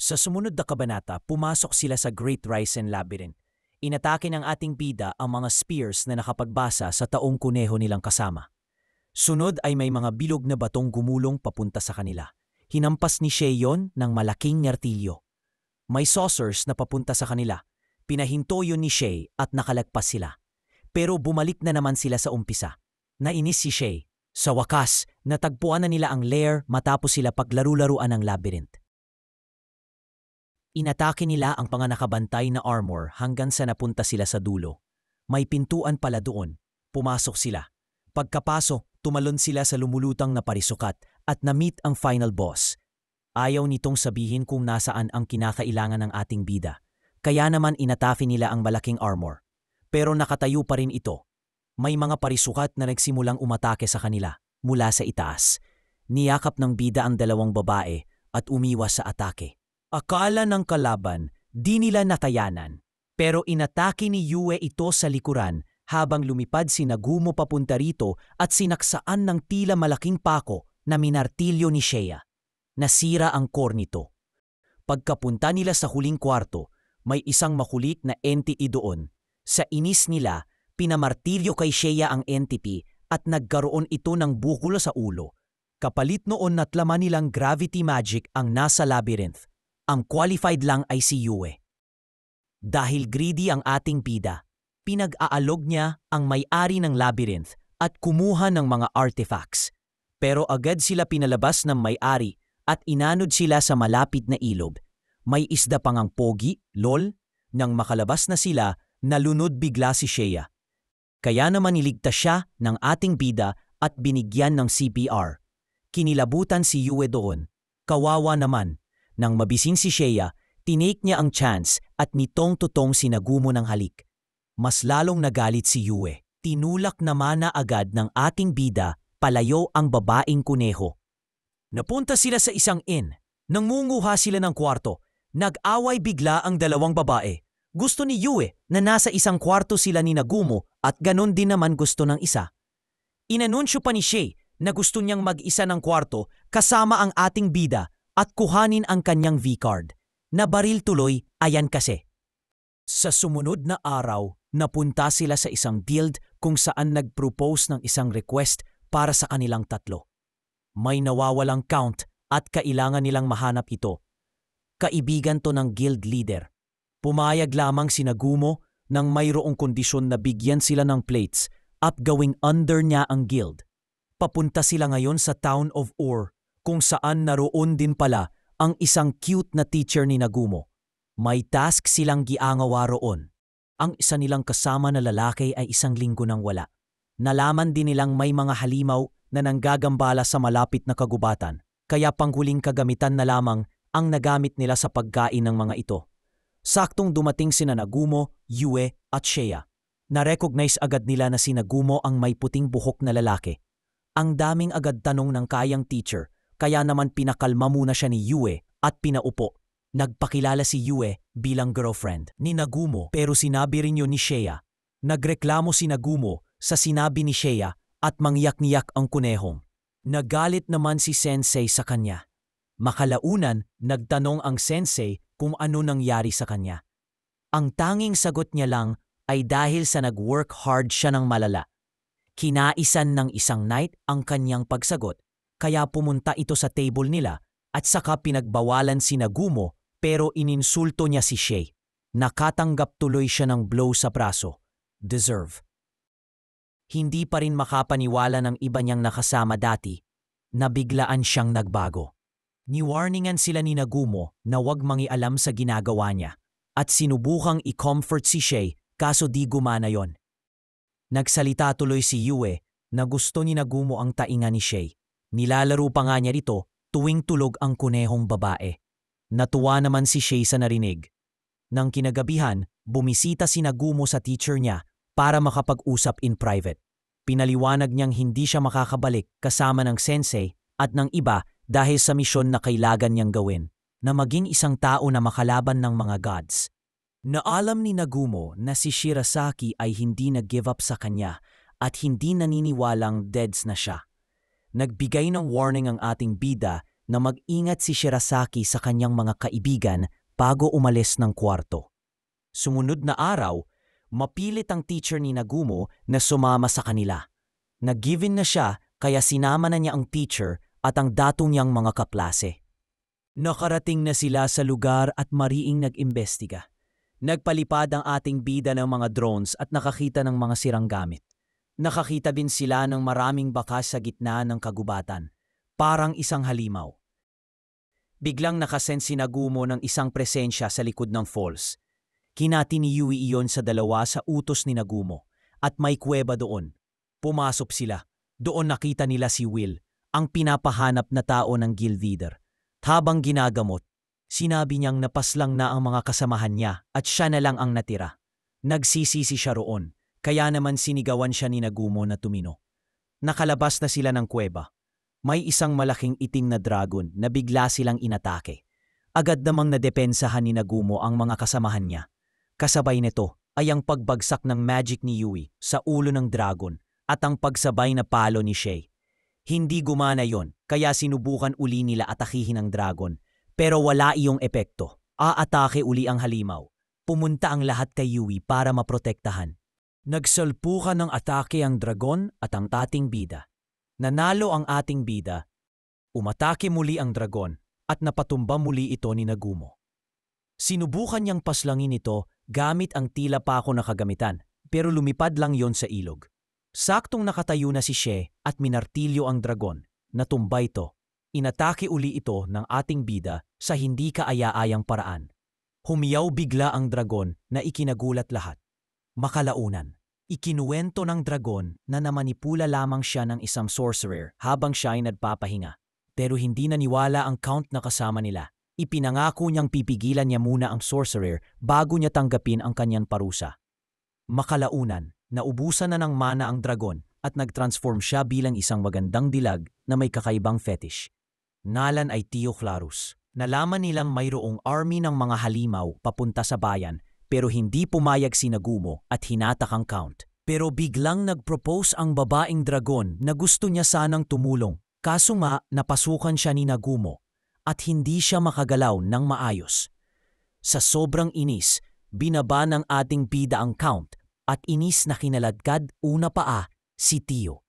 Sa sumunod na kabanata, pumasok sila sa Great Risen Labyrinth. Inatake ng ating bida ang mga spears na nakapagbasa sa taong kuneho nilang kasama. Sunod ay may mga bilog na batong gumulong papunta sa kanila. Hinampas ni Shay yon ng malaking martilyo. May saucers na papunta sa kanila. Pinahinto yun ni Shay at nakalagpas sila. Pero bumalik na naman sila sa umpisa. Nainis si Shay. Sa wakas, natagpuan na nila ang lair matapos sila paglaro-laruan ng labyrinth. Inatake nila ang mga nakabantay na armor hanggang sa napunta sila sa dulo. May pintuan pala doon. Pumasok sila. Pagkapasok, tumalon sila sa lumulutang na parisukat at na-meet ang final boss. Ayaw nitong sabihin kung nasaan ang kinakailangan ng ating bida. Kaya naman inatake nila ang malaking armor. Pero nakatayo pa rin ito. May mga parisukat na nagsimulang umatake sa kanila mula sa itaas. Niyakap ng bida ang dalawang babae at umiwas sa atake. Akala ng kalaban, di nila natayanan. Pero inatake ni Yue ito sa likuran habang lumipad si Nagumo papunta rito at sinaksaan ng tila malaking pako na minartilyo ni Shea. Nasira ang core nito. Pagkapunta nila sa huling kwarto, may isang makulit na entity doon. Sa inis nila, pinamartilyo kay Shea ang entity at nagkaroon ito ng bukol sa ulo. Kapalit noon natlaman nilang gravity magic ang nasa labyrinth. Ang qualified lang ay si Yue. Dahil greedy ang ating bida, pinag-aalog niya ang may-ari ng labyrinth at kumuha ng mga artifacts. Pero agad sila pinalabas ng may-ari at inanod sila sa malapit na ilog. May isda pang ang pogi, lol. Nang makalabas na sila, nalunod bigla si Shea. Kaya naman niligtas siya ng ating bida at binigyan ng CPR. Kinilabutan si Yue doon. Kawawa naman. Nang mabising si Shea, tinake niya ang chance at nitong-tutong sinagumo ng halik. Mas lalong nagalit si Yue. Tinulak naman na agad ng ating bida palayo ang babaeng kuneho. Napunta sila sa isang inn. Nangunguha sila ng kwarto. Nag-away bigla ang dalawang babae. Gusto ni Yue na nasa isang kwarto sila ni Nagumo at ganon din naman gusto ng isa. Inanunsyo pa ni Shay na gusto niyang mag-isa ng kwarto kasama ang ating bida at kuhanin ang kanyang V-card. Nabaril tuloy, ayan kasi. Sa sumunod na araw, napunta sila sa isang guild kung saan nag-propose ng isang request para sa kanilang tatlo. May nawawalang count at kailangan nilang mahanap ito. Kaibigan to ng guild leader. Pumayag lamang si Nagumo nang mayroong kondisyon na bigyan sila ng plates at gawing under niya ang guild. Papunta sila ngayon sa town of Ur, kung saan naroon din pala ang isang cute na teacher ni Nagumo. May task silang giangawa roon. Ang isa nilang kasama na lalaki ay isang linggo nang wala. Nalaman din nilang may mga halimaw na nanggagambala sa malapit na kagubatan, kaya panghuling kagamitan na lamang ang nagamit nila sa pagkain ng mga ito. Saktong dumating sina Nagumo, Yue at Shea. Na-recognize agad nila na si Nagumo ang may puting buhok na lalaki. Ang daming agad tanong ng kayang teacher, kaya naman pinakalma muna siya ni Yue at pinaupo. Nagpakilala si Yue bilang girlfriend ni Nagumo pero sinabi rin yun ni Shea. Nagreklamo si Nagumo sa sinabi ni Shea at mangyak-niyak ang kunehong. Nagalit naman si Sensei sa kanya. Makalaunan, nagtanong ang Sensei kung ano nangyari sa kanya. Ang tanging sagot niya lang ay dahil sa nag-work hard siya ng malala. Kinaisan ng isang night ang kanyang pagsagot. Kaya pumunta ito sa table nila at saka pinagbawalan si Nagumo pero ininsulto niya si Shay. Nakatanggap tuloy siya ng blow sa braso. Deserve. Hindi pa rin makapaniwala ng iba niyang nakasama dati na biglaan siyang nagbago. Niwarningan sila ni Nagumo na huwag mangialam sa ginagawa niya at sinubukang i-comfort si Shay kaso di gumana yon. Nagsalita tuloy si Yue na gusto ni Nagumo ang tainga ni Shay. Nilalaro pa nga niya rito tuwing tulog ang kunehong babae. Natuwa naman si Shay sa narinig. Nang kinagabihan, bumisita si Nagumo sa teacher niya para makapag-usap in private. Pinaliwanag niyang hindi siya makakabalik kasama ng sensei at ng iba dahil sa misyon na kailangan niyang gawin, na maging isang tao na makalaban ng mga gods. Naalam ni Nagumo na si Shirasaki ay hindi nag-give up sa kanya at hindi naniniwalang deads na siya. Nagbigay ng warning ang ating bida na mag-ingat si Shirasaki sa kanyang mga kaibigan bago umalis ng kwarto. Sumunod na araw, mapilit ang teacher ni Nagumo na sumama sa kanila. Nag-given na siya kaya sinama na niya ang teacher at ang datong niyang mga kaklase. Nakarating na sila sa lugar at mariing nag-imbestiga. Nagpalipad ang ating bida ng mga drones at nakakita ng mga sirang gamit. Nakakita din sila ng maraming bakas sa gitna ng kagubatan, parang isang halimaw. Biglang nakasense si Nagumo ng isang presensya sa likod ng falls. Kinati ni Yui iyon sa dalawa sa utos ni Nagumo at may kuweba doon. Pumasok sila. Doon nakita nila si Will, ang pinapahanap na tao ng guild leader. Habang ginagamot, sinabi niyang napaslang na ang mga kasamahan niya at siya na lang ang natira. Nagsisisi siya roon, kaya naman sinigawan siya ni Nagumo na tumino. Nakalabas na sila ng kuweba. May isang malaking itim na dragon na bigla silang inatake. Agad namang nadepensahan ni Nagumo ang mga kasamahan niya. Kasabay nito ay ang pagbagsak ng magic ni Yui sa ulo ng dragon at ang pagsabay na palo ni Shay. Hindi gumana yon, kaya sinubukan uli nila atakihin ang dragon. Pero wala iyong epekto. Aatake uli ang halimaw. Pumunta ang lahat kay Yui para maprotektahan. Nagsalpukan ng atake ang dragon at ang ating bida. Nanalo ang ating bida. Umatake muli ang dragon at napatumba muli ito ni Nagumo. Sinubukan niyang paslangin ito gamit ang tila pako na kagamitan, pero lumipad lang yon sa ilog. Saktong nakatayo na si She at minartilyo ang dragon. Natumba ito. Inatake uli ito ng ating bida sa hindi kaaya-ayang paraan. Humiyaw bigla ang dragon na ikinagulat lahat. Makalaunan, ikinuwento ng dragon na namanipula lamang siya ng isang sorcerer habang siya ay nagpapahinga. Pero hindi naniwala ang Count na kasama nila. Ipinangako niyang pipigilan niya muna ang sorcerer bago niya tanggapin ang kanyang parusa. Makalaunan, naubusan na ng mana ang dragon at nag-transform siya bilang isang magandang dilag na may kakaibang fetish. Nalan ay Tio Clarus. Nalaman nilang mayroong army ng mga halimaw papunta sa bayan pero hindi pumayag si Nagumo at hinatak ang Count. Pero biglang nag-propose ang babaeng dragon na gusto niya sanang tumulong. Kaso nga napasukan siya ni Nagumo at hindi siya makagalaw ng maayos. Sa sobrang inis, binaba ng ating bida ang Count at inis na kinaladkad una paa si Tio.